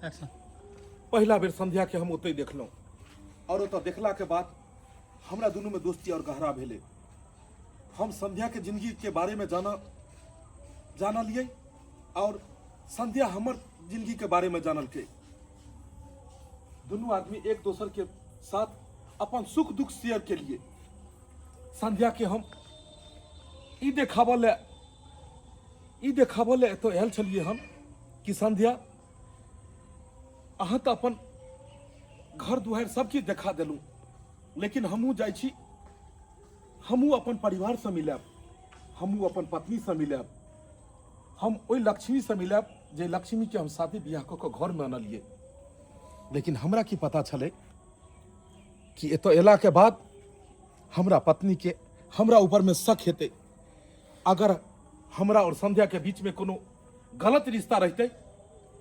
Action. पहला बेर संध्या के हम ओतै देखलहुँ और ओतऽ देखला के बाद हमरा दुनू में दोस्ती और गहरा भेलै। हम संध्या के जिंदगी के बारे में जानलियै और संध्या हमर जिंदगी के बारे में जानलकै। दुनू आदमी एक दोसर के साथ अपन सुख दुख शेयर के लिए संध्या के हम ई देखाबऽ ले एतऽ आयल छलियै हम कि संध्या अहाँ तऽ अपन घर दुआरि सब चीज देखा देलहुँ, लेकिन हमहूँ जाइ छी, हमहूँ अपन परिवार से मिलब, हमहूँ अपन पत्नी से मिलब, हम ओहि लक्ष्मी से मिलब जे लक्ष्मी के हम शादी बियाह कऽ कऽ घर में आनलियै। लेकिन हमरा की पता छलै कि एतऽ एला के बाद हमरा पत्नी के हमरा ऊपर में शक हेतै। अगर हमरा और संध्या के बीच में कोनो गलत रिश्ता रहते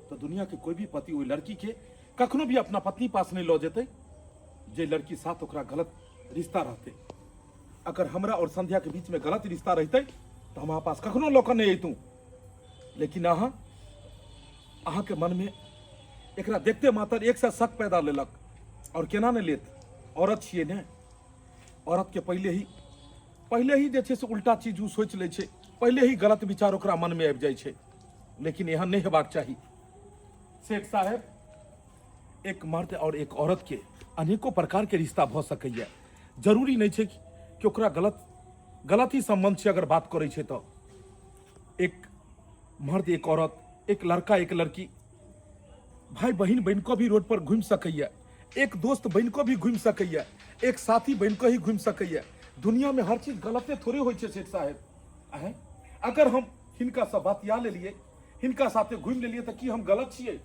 तो दुनिया के कोई भी पति ओहि लड़की के कखनो भी अपना पत्नी पास नहीं लऽ जेतै जे लड़की साथ ओकरा गलत रिश्ता रहते। अगर हमरा और संध्या के बीच में गलत रिश्ता रहते तो हमारा पास कखनो लऽ कऽ नहीं अयतूँ। लेकिन अहाँ के मन में एकरा देखते मात्र एक से शक पैदा लेलक। और केना नहीं लेत, औरत छियै ने, औरत के पहले ही जे छै से उल्टा चीज उ सोच लै छै, पहले ही गलत विचार ओकरा मन में आबि जाइ छै। लेकिन एहन नहीं हेबाक चाही। सेठ साहब, एक मर्द और एक औरत के अनेकों प्रकार के रिश्ता भऽ सकैया। जरूरी नहीं छै कि ओकरा गलत ही संबंध से अगर बात करै छै तो एक मर्द एक औरत, एक लड़का एक लड़की, भाई बहन बन को भी रोड पर घूम सकैया, एक दोस्त बन को भी घूम सकैया, एक साथी बन को ही घूम सकैया। दुनिया में हर चीज गलते थोड़े होइ छै सेठ साहब। अगर हम हिनका से बतिया लेलिए, हिनका साथे घूम लेलिए तो की हम गलत छियै?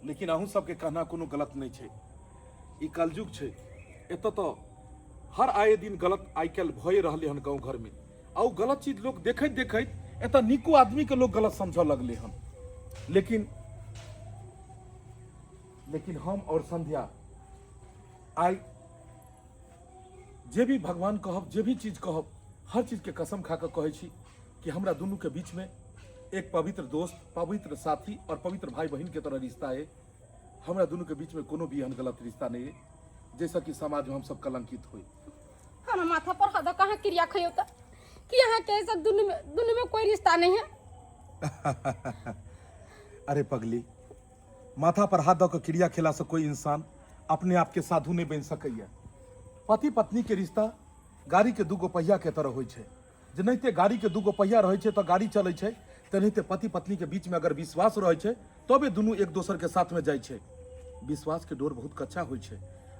लेकिन अहूँ सबके कहना कोनो गलत नहीं छै। ई कलयुग छै, एतऽ तो हर आए दिन गलत आइ काल्हि भए रहले हन गाँव घर में। आ ओ गलत चीज लोग देखैत देखैत एतऽ नीको आदमी के लोग गलत समझ लगले हन। लेकिन हम और संध्या आई जे भी भगवान कहब, जे भी चीज कहब, हर चीज के कसम खा कऽ कहै छी कि हमरा दुनू के बीच में एक पवित्र दोस्त, पवित्र साथी और पवित्र भाई बहन के तरह रिश्ता है। हमरा दोनों के बीच में कोनो भी एहन गलत रिश्ता नहीं है जैसा कि समाज में हम सब कलंकित हुए। हमारा माथा पर हदा कहाँ क्रिया खयो था कि यहाँ के सब दुनू में कोई रिश्ता नहीं है। अरे पगली, माथा पर हाथ दऽ कऽ क्रिया खेला से कोई इंसान अपने आप के साधु नहीं बन सकैया। पति पत्नी के रिश्ता गाड़ी के दूगो पहिया के तरह होइ छै। जेनाहिते गाड़ी के दूगो पहिया रहै छै तो गाड़ी चलै छै, तेनाहिते पति पत्नी के बीच में अगर विश्वास रहै छै तबे दुनू एक दोसर के साथ में जाइ छै। विश्वास के डोर बहुत कच्चा होइ छै,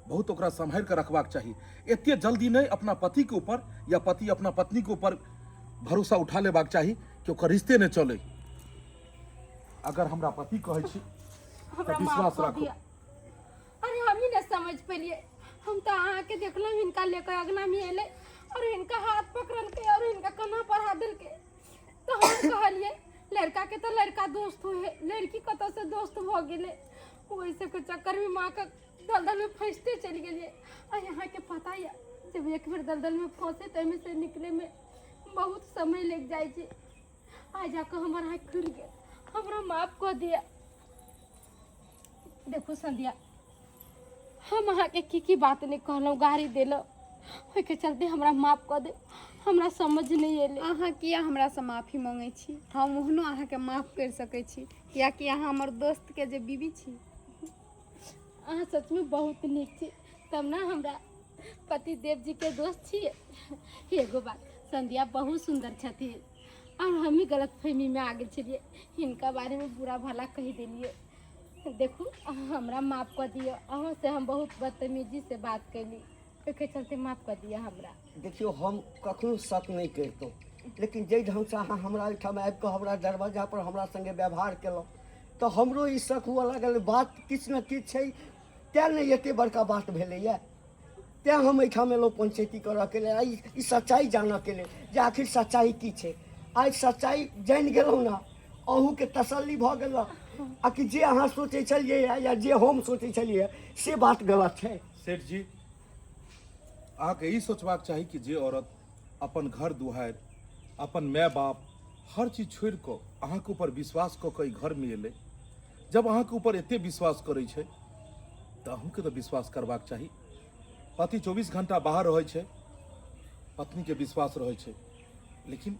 बहुत ओकरा संभाल के रखबाक चाही। एते जल्दी नहीं अपना पति के ऊपर या पति अपना पत्नी के ऊपर भरोसा उठा लेबाक चाही कि ओकर रिश्ते नहीं चले। अगर हमरा पति कहै छी तो विश्वास राखो। अरे हम ही न समझ पेलिए। हम तो अहाँ के देखलहुँ, हिनका लेकर अगना में एले और हिनका हाथ पकड़ल के और हिनका कन्हा पर हाथ दिल के। तो हम कहलिए लड़का के तो लड़का दोस्त हो है, लड़की कत से दोस्त भ गेले। वही सब के चक्कर में माँ का दलदल में फंसते चली गई। और यहाँ के पता है जब एक बार दलदल में फंसे तो में से निकले में बहुत समय लग जाए। आज जाकर हमारा हाथ खुल गया, हमारा माफ कर दिया। देखो संध्या, हम अहाँ के की बात नहीं कहलौं, गाड़ी देलौं, ओहि के चलते हमरा माफ कर दे। हमरा समझ नहीं एले। अहाँ किया हमरा से माफी मांगे छी? हम ओहनो अहाँ के माफ कर सकै छी, कियाकि अहाँ हमर दोस्त के जे बीवी छी। अहाँ सच में बहुत नीक छी, तब ना हमरा पति देव जी के दोस्त छियै। एगो बात, संध्या बहुत सुंदर छथिन और हम ही गलत फहमी में आ गेल छलिए, हिनका बारे में बुरा भला कह देलिए। देखू हमरा माफ कर दियो, अहाँ से हम बहुत बदतमीजी से बात कैली, ओके चलते माफ कर दिया हमरा। देखियो, हम कखनो शक नहीं करतों, लेकिन जे ढंग से अहाँ हमरा एहिठाम आबि कऽ हमरा दरवाजा पर हमरा संगे व्यवहार केलहुँ तो हमरो ई शक हुआ लागल। बात किछु ने किछु छै, तैँ ने एते बड़का बात भेलैया। तैँ हम एहिठाम एलहुँ पंचायती करऽ के लेल, ई सच्चाई जानऽ के लेल जे आखिर सच्चाई की छै। आज सच्चाई जानि गेलहुँ ना, अहूँ के तसल्ली भऽ गेल। आ कि जे अहाँ सोचै छलियै या जे हम सोचै छलियै से बात गलत छै। सेठ जी, अहाँ के ई सोचबाक चाही कि जे औरत अपन घर दुआरि, अपन माय बाप, हर चीज छोड़ कऽ अहाँ के ऊपर विश्वास कऽ के घर में एले जब अहाँके ऊपर एते विश्वास करै छै तऽ अहूँके तऽ विश्वास करबाक चाही। पति 24 घंटा बाहर रहै छै, पत्नीके विश्वास रहै छै, लेकिन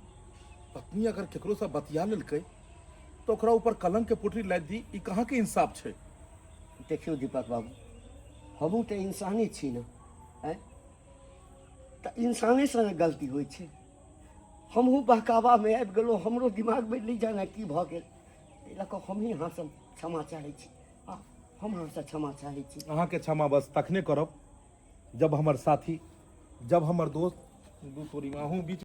पत्नी अगर केकरोसँ बतिया लेलकै तऽ ओकरा ऊपर कलंकके पोटरी लादि दी, ई कहाँके इंसाफ छै? देखियौ दीपक बाबू, हमहूँ तऽ इंसाने छी ने, आँय तऽ इंसानेसँ ने गलती होइ छै। हमहूँ बहकावामे आबि गेलहुँ, हमरो दिमागमे नहि जाने की भऽ गेल, ताहि लऽ कऽ हम ही अहाँसँ क्षमा चाहै छी। हम अहाँसँ क्षमा चाहै छी। अहाँके क्षमा बस तखने करब जब हमर साथी, जब हमर दोस्त, दू तोरी अहूँ बीच